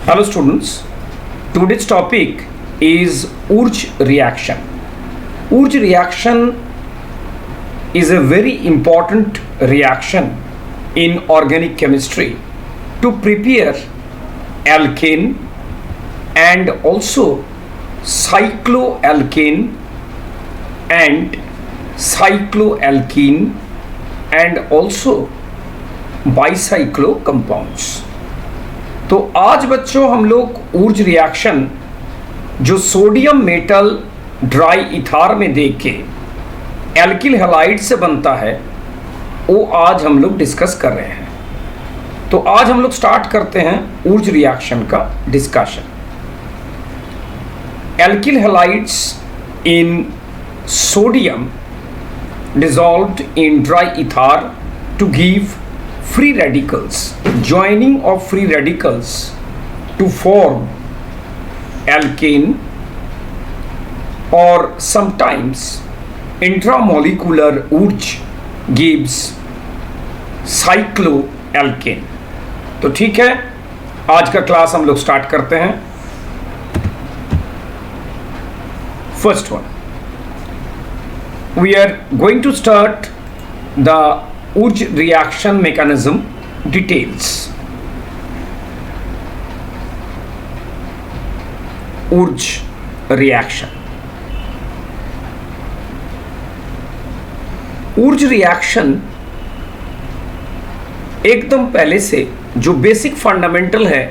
Hello students, today's topic is Urge reaction. Urge reaction is a very important reaction in organic chemistry to prepare alkane and also cycloalkane and cycloalkene and also bicyclo compounds. तो आज बच्चों हम लोग Wurtz reaction जो sodium metal dry इथार में देख के alkyl halide से बनता है वो आज हम लोग डिस्कस कर रहे हैं. तो आज हम लोग स्टार्ट करते हैं ऊर्ज रिएक्शन का discussion. Alkyl halides in sodium dissolved in dry ether to give free radicals, joining of free radicals to form alkane, or sometimes intramolecular urge gives cycloalkane. तो ठीक है, आज का क्लास हम लोग स्टार्ट करते हैं. First one, we are going to start the urge reaction mechanism details. urge reaction. urge reaction एकदम पहले से जो बेसिक फंडामेंटल है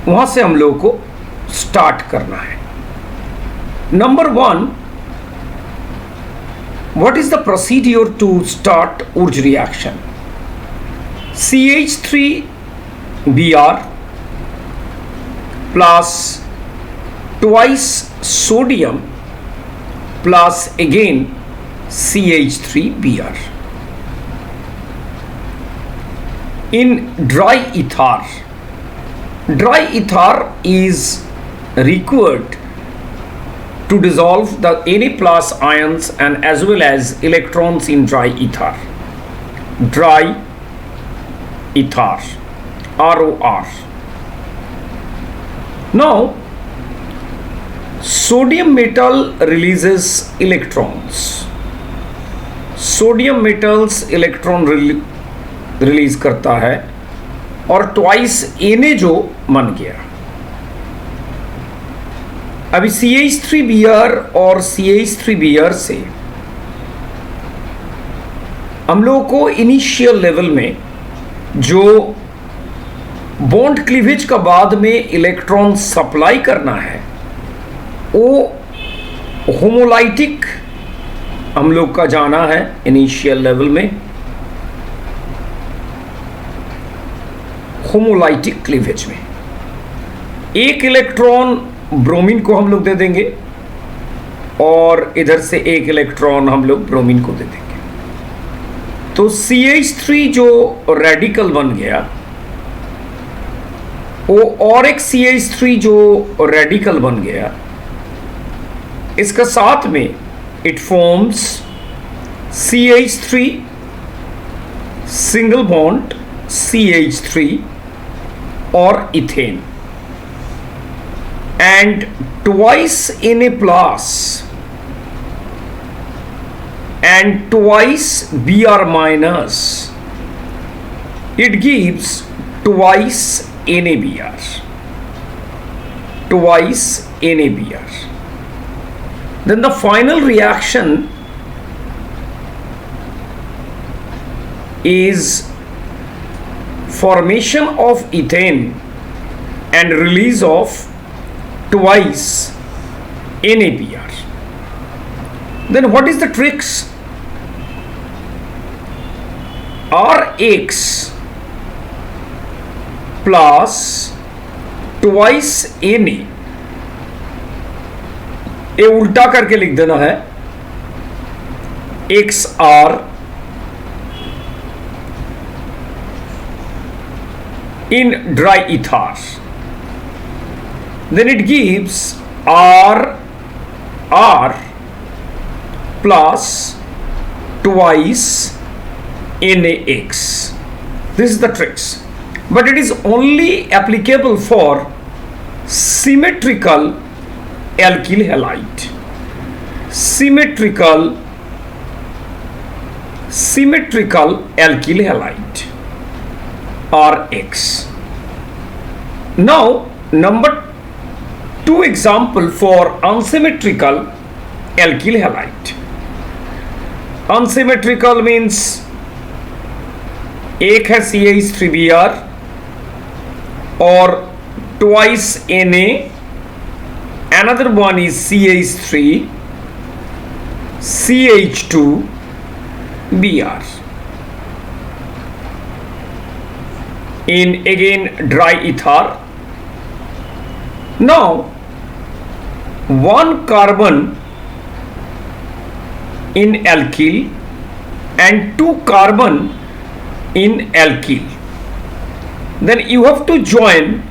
वहां से हम लोगों को स्टार्ट करना है. Number one, what is the procedure to start urge reaction? CH3Br plus twice sodium plus again CH3Br in dry ether. Dry ether is required to dissolve the Na plus ions and as well as electrons in dry ether. Dry ether, ROR. Now, sodium metal releases electrons. Sodium metals electron release करता है और twice Na जो बन गया. अभी CH3Br और CH3Br से हम लोगों को इनिशियल लेवल में जो बॉन्ड क्लीवेज का बाद में इलेक्ट्रॉन सप्लाई करना है वो होमोलाइटिक हम लोग का जाना है. इनिशियल लेवल में होमोलाइटिक क्लीवेज में एक इलेक्ट्रॉन ब्रोमीन को हम लोग दे देंगे और इधर से एक इलेक्ट्रॉन हम लोग ब्रोमीन को दे देंगे. तो CH3 जो रेडिकल बन गया वो और एक CH3 जो रेडिकल बन गया इसका साथ में it forms CH3 single bond CH3 और ethane and twice Na plus and twice Br minus, it gives twice NaBr. Twice NaBr. Then the final reaction is formation of ethane and release of twice NaBr. Then what is the tricks? Rx plus twice Na, ये उल्टा करके लिख देना है XR in dry ether. Then it gives R plus twice NaX. This is the tricks. but it is only applicable for symmetrical alkyl halide. Symmetrical alkyl halide RX. Now number 2 example for unsymmetrical alkyl halide. Unsymmetrical means एक है CH3Br और twice Na, another one is CH3 CH2Br. In again dry ether. Now one carbon in alkyl and 2 carbon in alkyl, then you have to join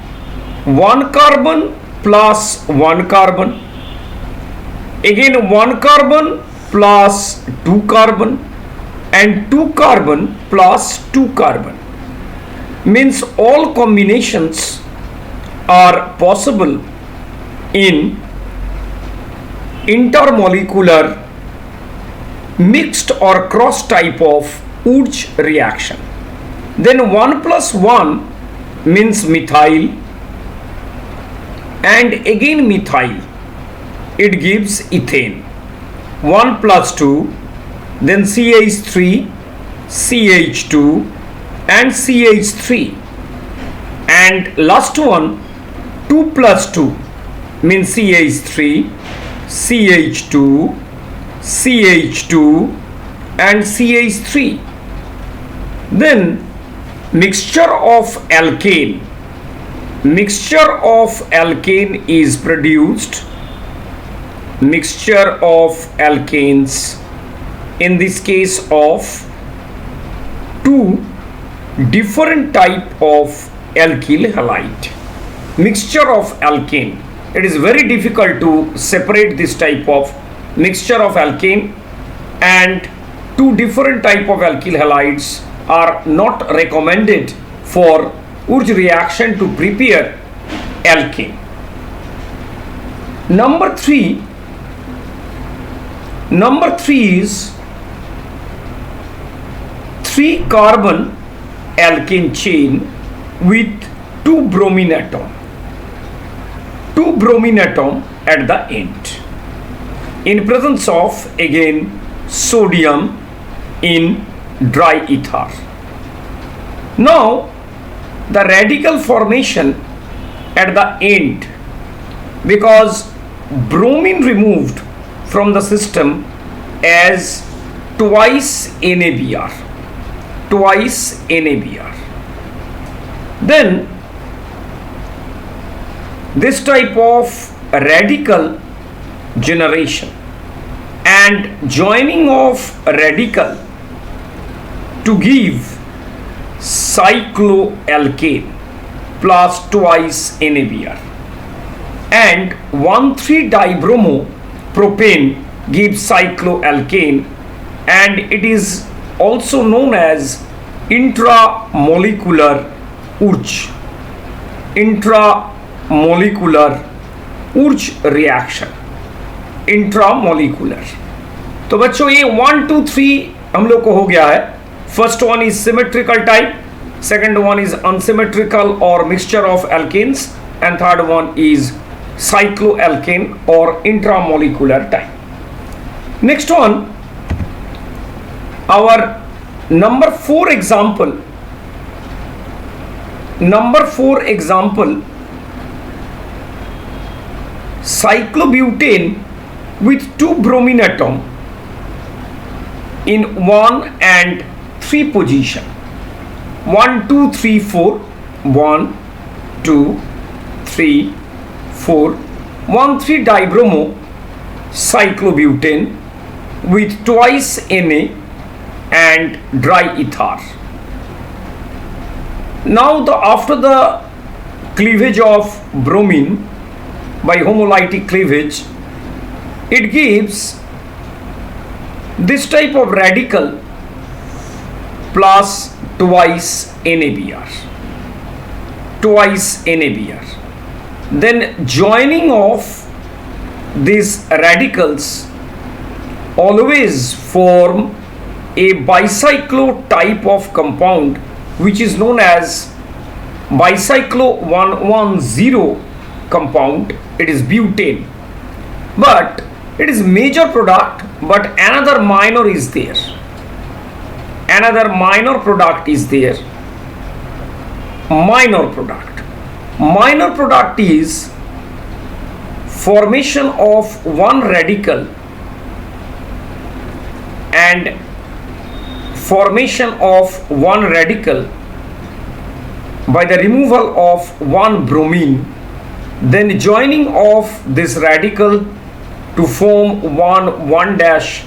1 carbon plus 1 carbon, again 1 carbon plus 2 carbon, and 2 carbon plus 2 carbon. Means all combinations are possible in intermolecular mixed or cross type of Urge reaction. Then 1 plus 1 means methyl, and again methyl, it gives ethane. 1 plus 2, then CH3 CH2 and CH3, and last one 2 plus 2 means CH3 CH2 CH2 and CH3. Then mixture of alkane is produced. Mixture of alkanes, in this case of 2 different type of alkyl halide. Mixture of alkane, it is very difficult to separate this type of mixture of alkane, and 2 different type of alkyl halides are not recommended for Urge reaction to prepare alkane. Number 3 is 3 carbon alkane chain with 2 bromine atom. 2 bromine atom at the end, in presence of again sodium in dry ether. Now the radical formation at the end, because bromine removed from the system as twice NaBr. Then this type of radical generation and joining of radical to give cycloalkane plus twice NaBr, and 1,3-dibromo propane gives cycloalkane, and it is also known as intramolecular Urge. Intramolecular Urge reaction. Intramolecular. तो बच्चों ये 1 2 3 हम लोग को हो गया है. First one is symmetrical type, second one is unsymmetrical और mixture of alkenes, and third one is cycloalkane or intramolecular type. Next one, our number 4 example. Cyclobutane with 2 bromine atom in 1 and 3 position. 1 2 3 4, 1 2 3 4, 1,3-dibromo cyclobutane with twice Na and dry ether. Now after the cleavage of bromine by homolytic cleavage, it gives this type of radical plus twice NaBr. twice NaBr. Then joining of these radicals always form a bicyclo type of compound which is known as bicyclo 110 compound. It is butane, but it is major product, but another minor is there. Another minor product is there. Minor product is formation of one radical and formation of one radical by the removal of one bromine, then joining of this radical to form one dash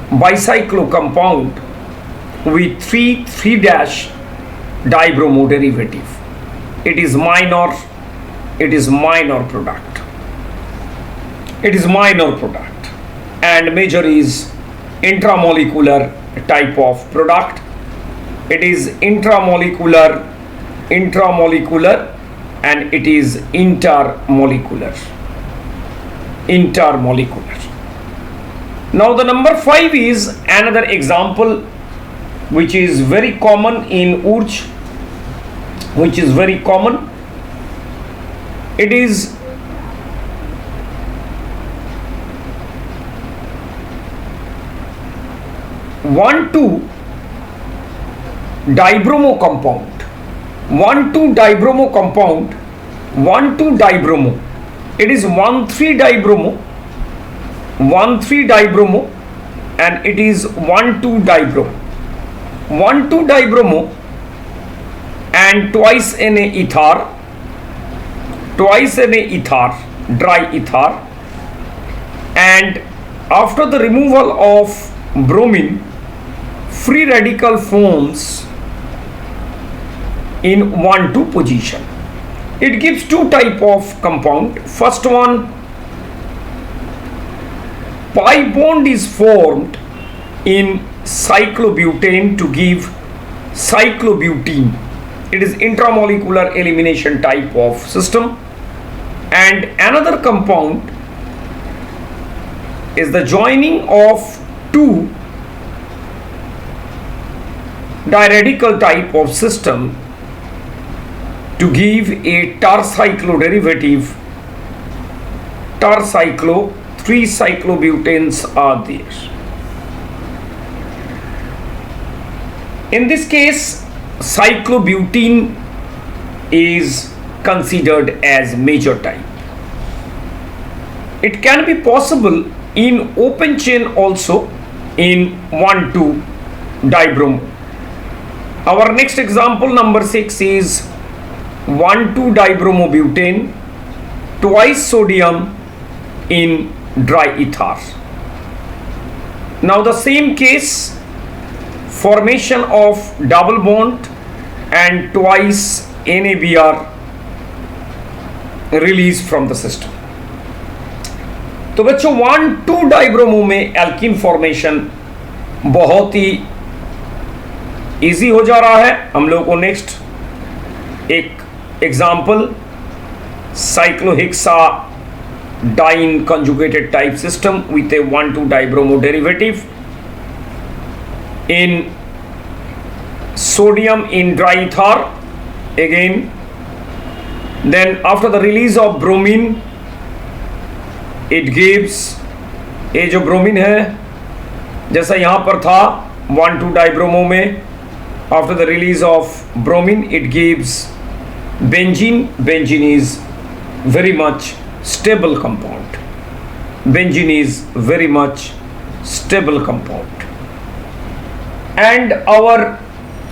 bicyclo compound with 3 dash dibromo derivative. It is minor product. It is minor product, and major is intramolecular type of product. It is intramolecular, and it is intermolecular. Now the number 5 is another example which is very common in Urj, which is very common. It is one two dibromo compound. 1,2 dibromo compound. 1,2 dibromo. It is 1,3 dibromo. 1,3 dibromo, and it is 1,2 dibromo. 1,2 dibromo and twice Na ether. Twice Na ether, dry ether, and after the removal of bromine, free radical forms in 1,2 position. It gives two type of compound. First one, pi bond is formed in cyclobutane to give cyclobutene. It is intramolecular elimination type of system. And another compound is the joining of two diradical type of system to give a tercyclo derivative. Tercyclo, 3 cyclobutanes are there. In this case, cyclobutene is considered as major type. It can be possible in open chain also in 1,2 dibromo. Our next example, number 6, is 1,2 dibromobutane, twice sodium in dry ether. Now the same case, formation of double bond and twice NaBr release from the system. तो बच्चों 1,2 dibromo में alkene formation बहुत ही easy हो जा रहा है हम लोगों को. नेक्स्ट एक example, cyclohexadiene conjugated type system with a 1,2 dibromo derivative in sodium in dry ether again. Then after the release of bromine, it gives, ये जो ब्रोमीन है जैसा यहाँ पर था 1,2 डाइब्रोमो में, after the release of bromine it gives benzene. Benzene is very much stable compound. Benzene is very much stable compound. And our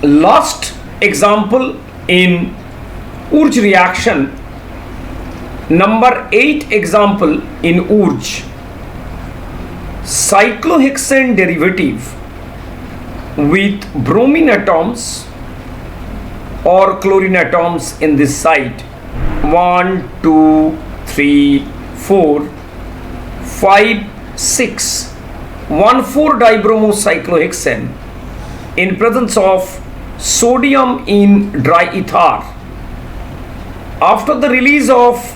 last example in Urj reaction, number 8 example in Urj, cyclohexane derivative with bromine atoms or chlorine atoms in this site 1, 2, 3, 4, 5, 6, 1,4 dibromocyclohexane in presence of sodium in dry ether after the release of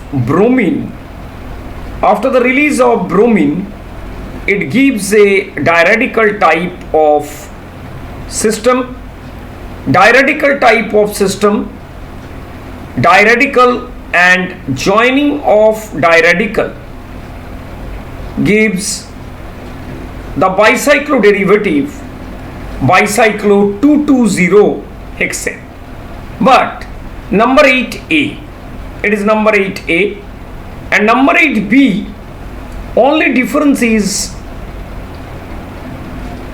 bromine, it gives a diradical type of system. Diradical and joining of diradical gives the bicycloderivative bicyclo 2,2,0 hexane. But number 8a, it is number 8a, and number 8b, only difference is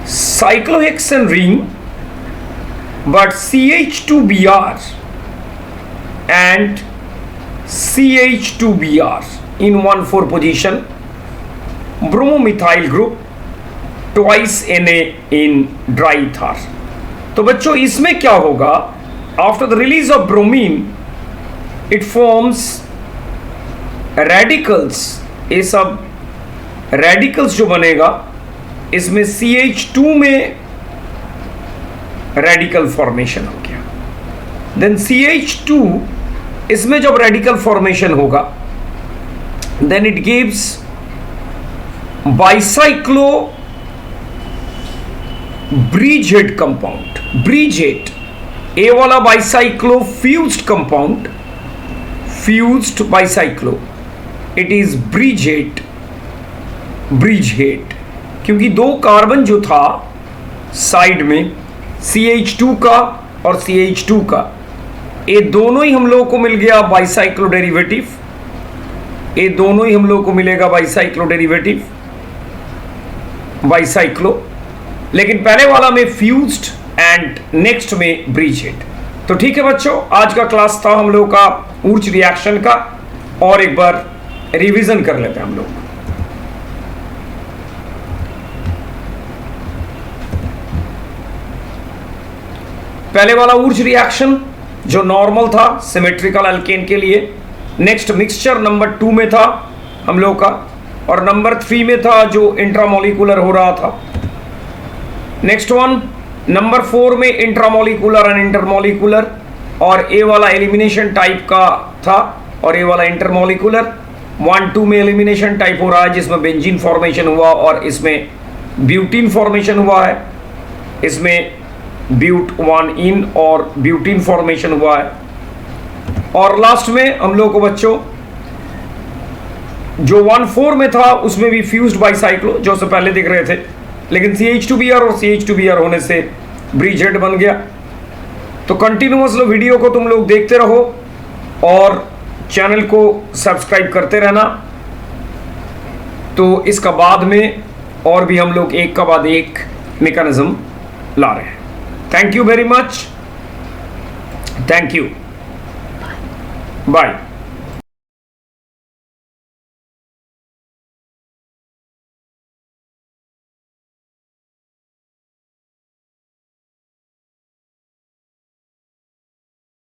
cyclohexane ring, but CH2Br and CH2Br in 1,4 position, bromomethyl group, twice Na in dry ether. तो बच्चों इसमें क्या होगा, after the release of bromine it forms radicals. ये सब radicals जो बनेगा इसमें CH2 में रेडिकल फॉर्मेशन हो गया. देन CH2 इसमें जब रेडिकल फॉर्मेशन होगा then it gives bicyclo bridged compound. Bridged, a वाला bicyclo fused compound, fused bicyclo, it is bridged. क्योंकि दो कार्बन जो था साइड में CH2 का और CH2 का, ये दोनों ही हम लोगों को मिल गया बाइसाइक्लो डेरिवेटिव. ये दोनों ही हम लोगों को मिलेगा बाइसाइक्लो डेरिवेटिव, बाइसाइक्लो. लेकिन पहले वाला में फ्यूज्ड एंड नेक्स्ट में ब्रिजेट. तो ठीक है बच्चों, आज का क्लास था हम लोगों का ऊर्ज रिएक्शन का, और एक बार रिवीजन कर लेते हैं हम लोग. पहले वाला ऊर्ज रिएक्शन जो नॉर्मल था सिमेट्रिकल अल्केन के लिए. नेक्स्ट मिक्सचर नंबर 2 में था हम लोग का, और नंबर 3 में था जो इंट्रामोलिकुलर हो रहा था. नेक्स्ट वन नंबर 4 में इंट्रामोलिकुलर एंड इंटरमोलिकुलर, और ए वाला एलिमिनेशन टाइप का था और ए वाला इंटरमोलिकुलर. 1-2 में एलिमिनेशन टाइप हो रहा है जिसमें बेंजीन फॉर्मेशन हुआ और इसमें ब्यूटीन फॉर्मेशन हुआ है. इसमें ब्यूट 1 इन और ब्यूटीन फॉर्मेशन हुआ है. और लास्ट में हम लोग को बच्चों जो 1,4 में था उसमें भी फ्यूज्ड बाइसाइक्लो जो से पहले दिख रहे थे, लेकिन CH2Br और CH2Br होने से ब्रिजेट बन गया. तो कंटिन्यूअस वीडियो को तुम लोग देखते रहो और चैनल को सब्सक्राइब करते रहना. तो इसका बाद में और भी हम लोग एक का बाद एक मैकेनिज्म ला रहे हैं. Thank you very much. Thank you. Bye.